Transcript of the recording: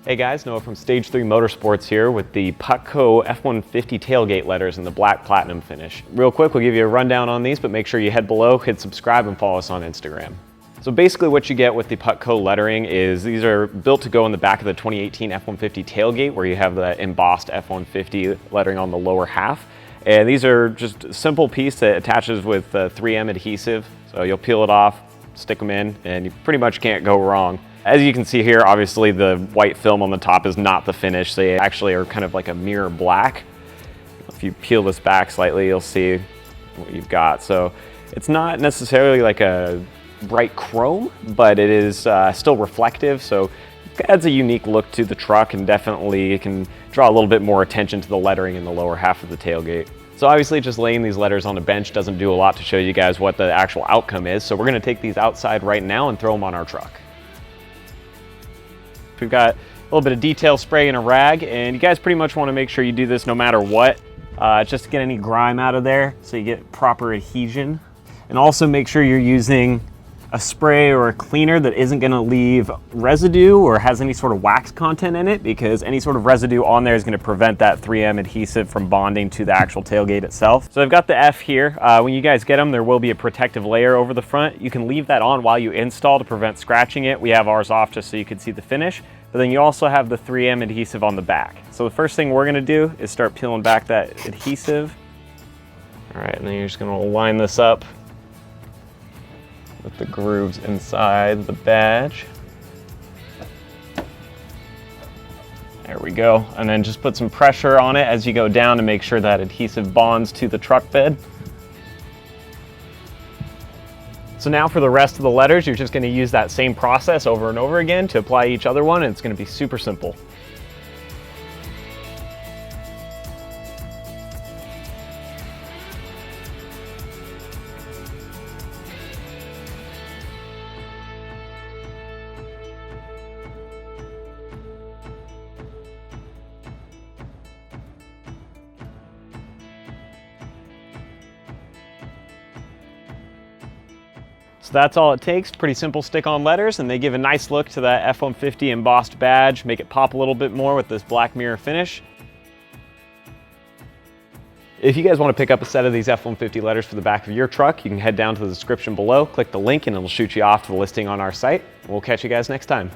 Hey guys, Noah from Stage 3 Motorsports here with the Putco F150 tailgate letters in the black platinum finish. Real quick, we'll give you a rundown on these, but make sure you head below, hit subscribe, and follow us on Instagram. So basically what you get with the Putco lettering is these are built to go in the back of the 2018 F150 tailgate where you have the embossed F150 lettering on the lower half. And these are just a simple piece that attaches with 3M adhesive. So you'll peel it off, stick them in, and you pretty much can't go wrong. As you can see here, obviously the white film on the top is not the finish. They actually are kind of like a mirror black. If you peel this back slightly, you'll see what you've got. So it's not necessarily like a bright chrome, but it is still reflective. So it adds a unique look to the truck, and definitely it can draw a little bit more attention to the lettering in the lower half of the tailgate. So obviously just laying these letters on a bench doesn't do a lot to show you guys what the actual outcome is. So we're gonna take these outside right now and throw them on our truck. We've got a little bit of detail spray and a rag, and you guys pretty much want to make sure you do this no matter what, just to get any grime out of there so you get proper adhesion. And also make sure you're using a spray or a cleaner that isn't going to leave residue or has any sort of wax content in it, because any sort of residue on there is going to prevent that 3M adhesive from bonding to the actual tailgate itself. So I've got the F here. When you guys get them, there will be a protective layer over the front. You can leave that on while you install to prevent scratching it. We have ours off just so you can see the finish. But then you also have the 3M adhesive on the back. So the first thing we're going to do is start peeling back that adhesive. All right, and then you're just going to line this up with the grooves inside the badge. There we go. And then just put some pressure on it as you go down to make sure that adhesive bonds to the truck bed. So now for the rest of the letters, you're just going to use that same process over and over again to apply each other one, and it's going to be super simple. So that's all it takes, pretty simple stick-on letters, and they give a nice look to that F-150 embossed badge, make it pop a little bit more with this black mirror finish. If you guys want to pick up a set of these F-150 letters for the back of your truck, you can head down to the description below, click the link, and it'll shoot you off to the listing on our site. We'll catch you guys next time.